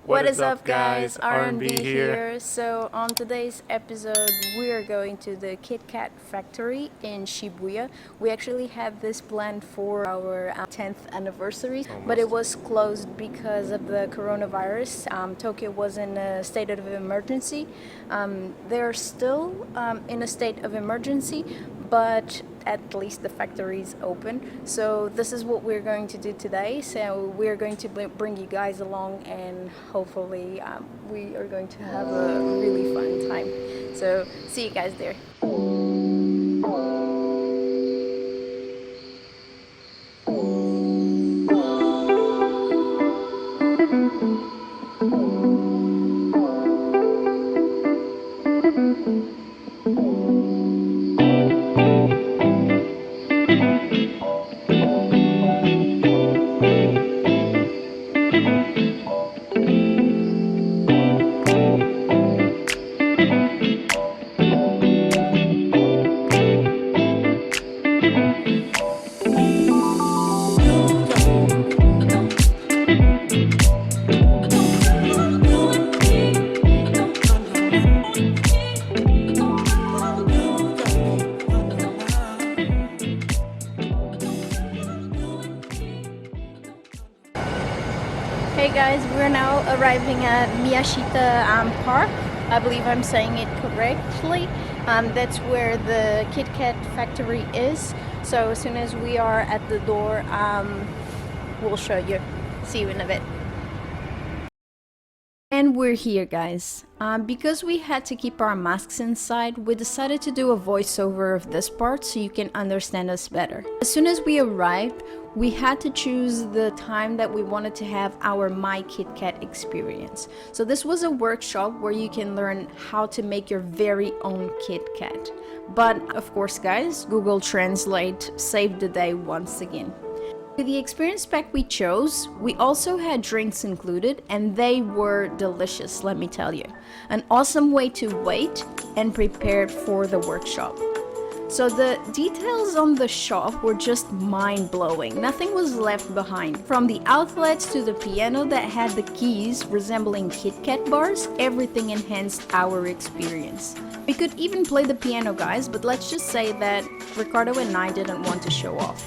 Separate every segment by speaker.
Speaker 1: What is up guys, R&B here. So on today's episode we are going to the KitKat factory in Shibuya. We actually had this planned for our 10th anniversary, but it was closed because of the coronavirus. Tokyo was in a state of emergency. They're still in a state of emergency, but at least the factory is open. So this is what we're going to do today. So we're going to bring you guys along, and hopefully we are going to have a really fun time. So see you guys there. Hey guys, we're now arriving at Miyashita Park. I believe I'm saying it correctly. That's where the KitKat factory is. So as soon as we are at the door, we'll show you. See you in a bit. And we're here guys. Because we had to keep our masks inside, we decided to do a voiceover of this part so you can understand us better. As soon as we arrived, we had to choose the time that we wanted to have our My KitKat experience. So this was a workshop where you can learn how to make your very own KitKat. But of course guys, Google Translate saved the day once again. For the experience pack we chose, we also had drinks included, and they were delicious, let me tell you. An awesome way to wait and prepare for the workshop. So the details on the shop were just mind-blowing. Nothing was left behind. From the outlets to the piano that had the keys resembling KitKat bars, everything enhanced our experience. We could even play the piano guys, but let's just say that Ricardo and I didn't want to show off.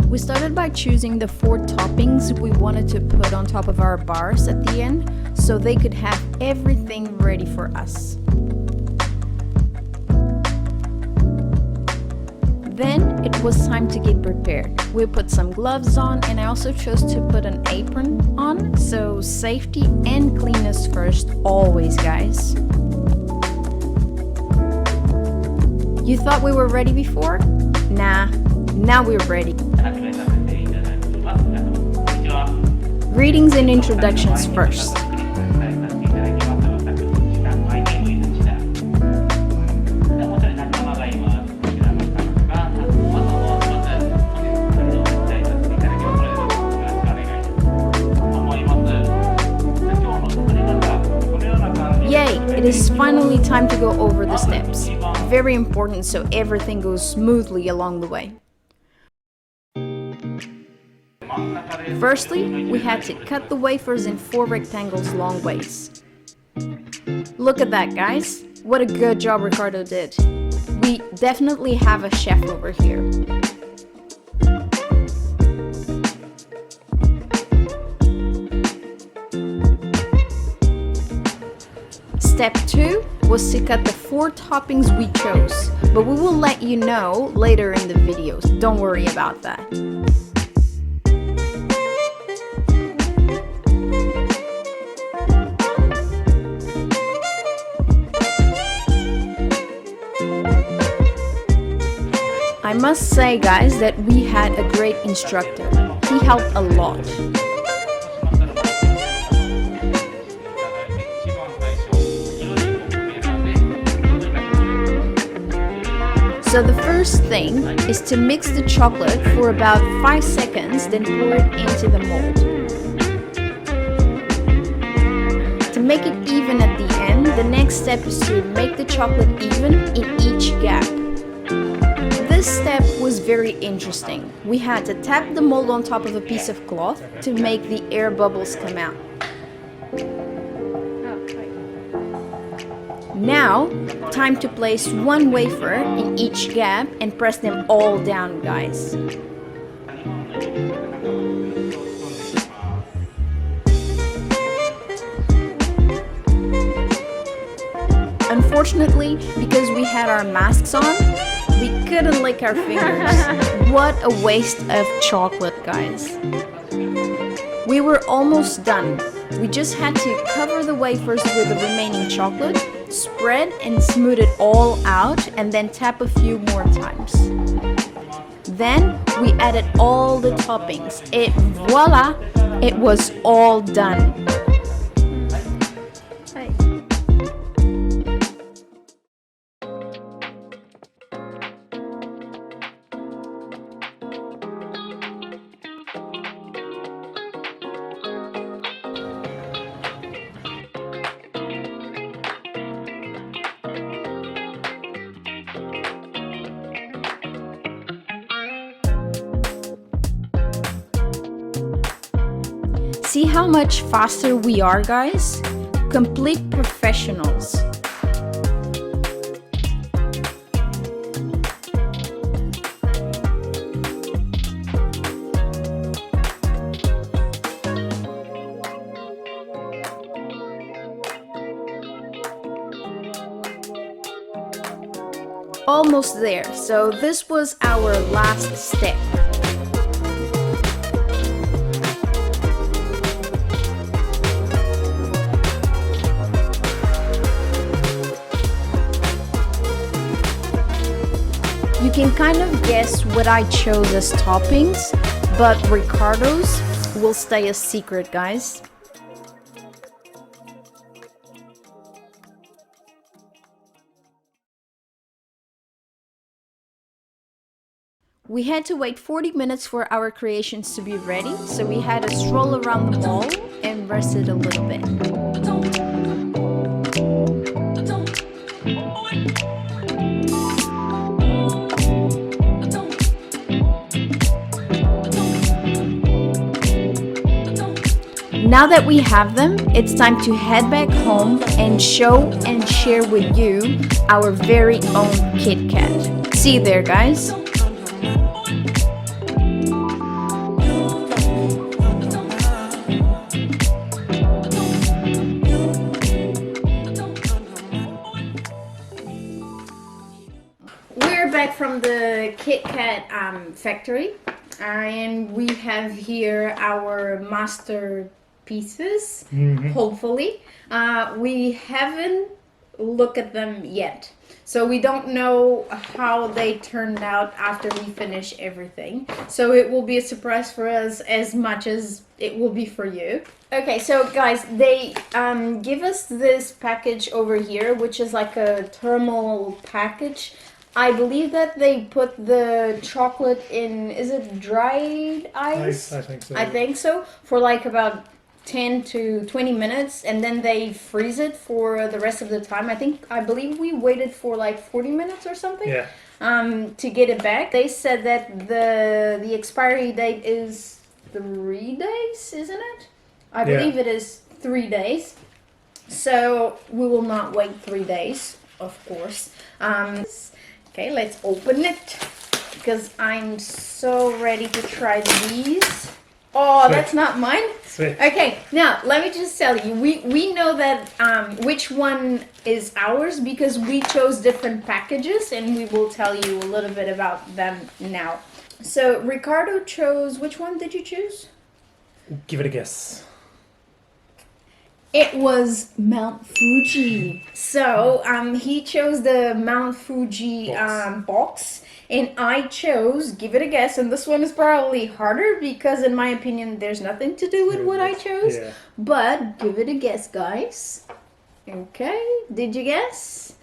Speaker 1: We started by choosing the 4 toppings we wanted to put on top of our bars at the end, so they could have everything ready for us. Then it was time to get prepared. We put some gloves on, and I also chose to put an apron on, so safety and cleanness first always guys. You thought we were ready before? Nah, now we're ready. Greetings and introductions first. Yay! It is finally time to go over the steps. Very important so everything goes smoothly along the way. Firstly, we had to cut the wafers in 4 rectangles long ways. Look at that guys, what a good job Ricardo did. We definitely have a chef over here. Step 2 was to cut the 4 toppings we chose, but we will let you know later in the videos, don't worry about that. I must say guys that we had a great instructor. He helped a lot. So the first thing is to mix the chocolate for about 5 seconds, then pour it into the mold. To make it even at the end, the next step is to make the chocolate even in each gap. this step was very interesting. We had to tap the mold on top of a piece of cloth to make the air bubbles come out. Now, time to place one wafer in each gap and press them all down, guys. Unfortunately, because we had our masks on, we couldn't lick our fingers. What a waste of chocolate, guys. We were almost done. We just had to cover the wafers with the remaining chocolate, spread and smooth it all out, and then tap a few more times. Then we added all the toppings. Voila! It was all done. See how much faster we are, guys? Complete professionals. Almost there. So this was our last step. You can kind of guess what I chose as toppings, but Ricardo's will stay a secret, guys. We had to wait 40 minutes for our creations to be ready, so we had to stroll around the mall and rest it a little bit. Now that we have them, it's time to head back home and show and share with you our very own KitKat. See you there, guys. We're back from the KitKat factory, and we have here our masterpieces, hopefully. We haven't looked at them yet, so we don't know how they turned out after we finish everything. So it will be a surprise for us as much as it will be for you. Okay, so guys, they give us this package over here, which is like a thermal package. I believe that they put the chocolate in, is it dried ice?
Speaker 2: I think so.
Speaker 1: I think so, for like about 10 to 20 minutes, and then they freeze it for the rest of the time. I believe we waited for like 40 minutes or something.
Speaker 2: Yeah.
Speaker 1: To get it back. They said that the expiry date is 3 days, isn't it? I believe it is 3 days. So we will not wait 3 days, of course. Okay, let's open it, because I'm so ready to try these. Oh,
Speaker 2: Sweet.
Speaker 1: That's not mine?
Speaker 2: Sweet.
Speaker 1: Okay, now let me just tell you, we know that which one is ours because we chose different packages, and we will tell you a little bit about them now. So Ricardo chose, which one did you choose?
Speaker 2: Give it a guess.
Speaker 1: It was Mount Fuji. So he chose the Mount Fuji box, and I chose, give it a guess, and this one is probably harder because in my opinion there's nothing to do with what I chose.
Speaker 2: Yeah.
Speaker 1: But give it a guess, guys. Okay, did you guess?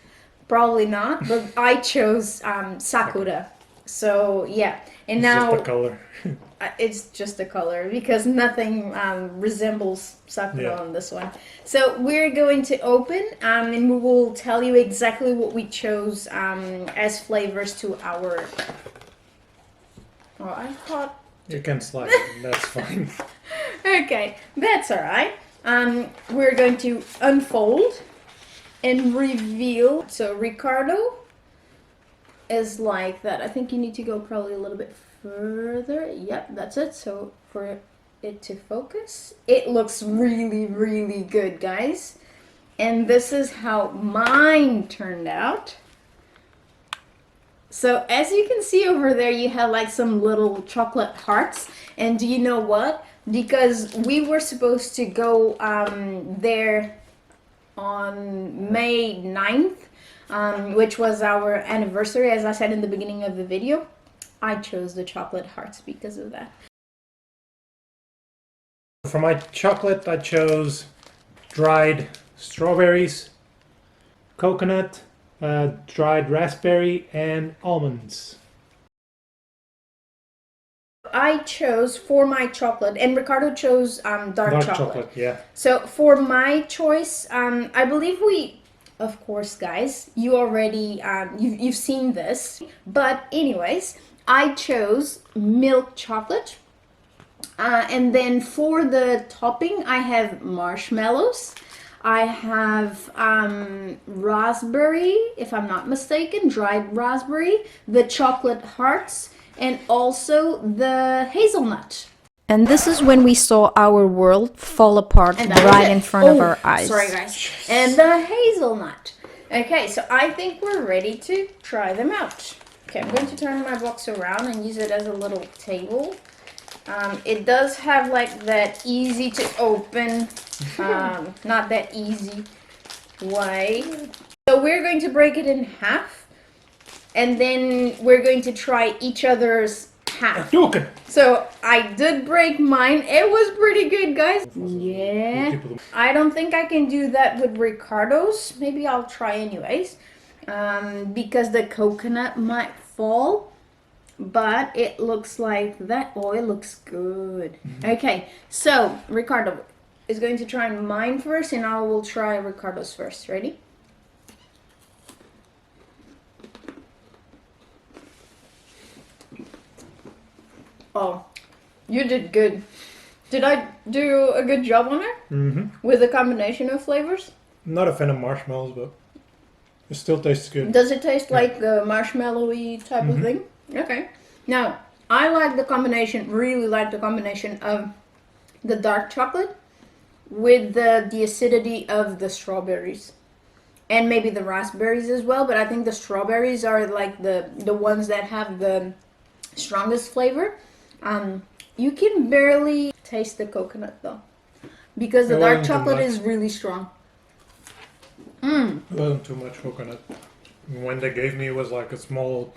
Speaker 1: Probably not, but I chose Sakura. So yeah, and
Speaker 2: It's
Speaker 1: now
Speaker 2: just the color.
Speaker 1: it's just a color because nothing resembles sakura on this one. So we're going to open and we will tell you exactly what we chose as flavors to our... Oh, I thought...
Speaker 2: You can slide it, that's fine.
Speaker 1: Okay, that's alright. We're going to unfold and reveal. So Ricardo is like that. I think you need to go probably a little bit further. Yep, that's it. So for it to focus, it looks really, really good, guys. And this is how mine turned out. So as you can see over there, you have like some little chocolate hearts. And do you know what? Because we were supposed to go there on May 9th, which was our anniversary, as I said in the beginning of the video. I chose the chocolate hearts because of that.
Speaker 2: For my chocolate, I chose dried strawberries, coconut, dried raspberry, and almonds.
Speaker 1: I chose for my chocolate, and Ricardo chose dark chocolate.
Speaker 2: Yeah.
Speaker 1: So for my choice, I believe we, of course, guys, you already you've seen this, but anyways, I chose milk chocolate, and then for the topping, I have marshmallows. I have raspberry, if I'm not mistaken, dried raspberry, the chocolate hearts, and also the hazelnut. And this is when we saw our world fall apart right in front of our eyes. Sorry, guys. And the hazelnut. Okay, so I think we're ready to try them out. Okay, I'm going to turn my box around and use it as a little table. It does have like that easy to open, not that easy way. So we're going to break it in half. And then we're going to try each other's half. So I did break mine. It was pretty good, guys. Yeah. I don't think I can do that with Ricardo's. Maybe I'll try anyways. Because the coconut might fall. But it looks like that. Oh, it looks good. Okay. So Ricardo is going to try mine first. And I will try Ricardo's first. Ready? Oh, you did good. Did I do a good job on it?
Speaker 2: Mm-hmm.
Speaker 1: With a combination of flavors?
Speaker 2: Not a fan of marshmallows, but it still tastes good.
Speaker 1: Does it taste like the marshmallowy type of thing? Okay. Now, I like the combination, really like the combination of the dark chocolate with the acidity of the strawberries. And maybe the raspberries as well, but I think the strawberries are like the ones that have the strongest flavor. You can barely taste the coconut though, because the dark chocolate is really strong.
Speaker 2: It wasn't too much coconut. When they gave me, it was like a small,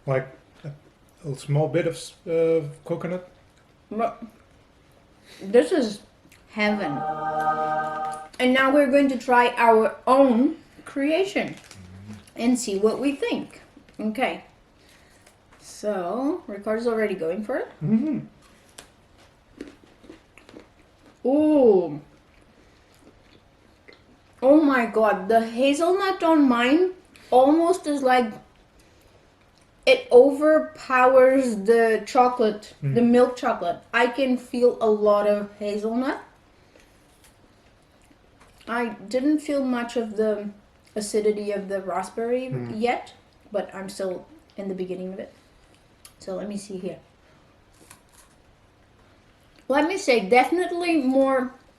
Speaker 2: like a small bit of coconut.
Speaker 1: But this is heaven. And now we're going to try our own creation and see what we think. Okay. So, Ricardo's already going for it. Ooh. Oh my god, the hazelnut on mine almost is like it overpowers the chocolate, the milk chocolate. I can feel a lot of hazelnut. I didn't feel much of the acidity of the raspberry yet, but I'm still in the beginning of it. So let me see here. Let me say, definitely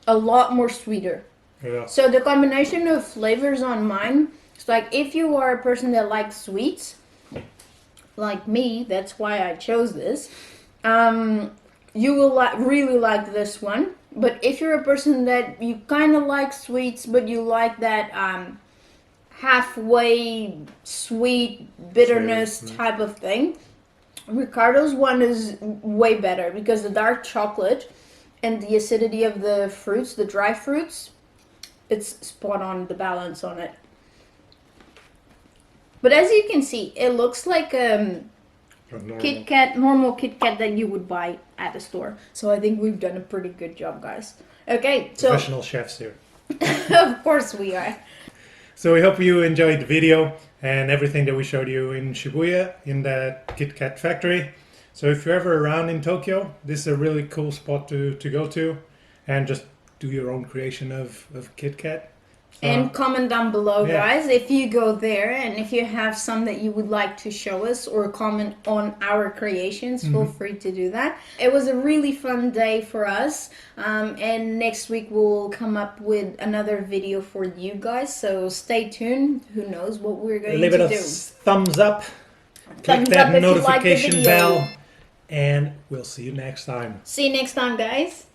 Speaker 1: a lot more sweeter.
Speaker 2: Yeah.
Speaker 1: So the combination of flavors on mine, it's like if you are a person that likes sweets, like me, that's why I chose this, you will really like this one. But if you're a person that you kind of like sweets, but you like that halfway sweet bitterness type of thing, Ricardo's one is way better because the dark chocolate and the acidity of the fruits, the dry fruits, it's spot on, the balance on it. But as you can see, it looks like normal KitKat that you would buy at the store. So I think we've done a pretty good job, guys. Okay, so
Speaker 2: Professional chefs here.
Speaker 1: of course we are.
Speaker 2: So we hope you enjoyed the video and everything that we showed you in Shibuya in that KitKat factory. So if you're ever around in Tokyo, this is a really cool spot to go to and just do your own creation of KitKat.
Speaker 1: And comment down below,
Speaker 2: yeah.
Speaker 1: guys, if you go there and if you have some that you would like to show us or comment on our creations, feel free to do that. It was a really fun day for us, and next week we'll come up with another video for you guys, so stay tuned. Who knows what we're going
Speaker 2: Leave it
Speaker 1: to
Speaker 2: a
Speaker 1: do.
Speaker 2: thumbs up, click that notification bell, and we'll see you next time.
Speaker 1: See you next time, guys.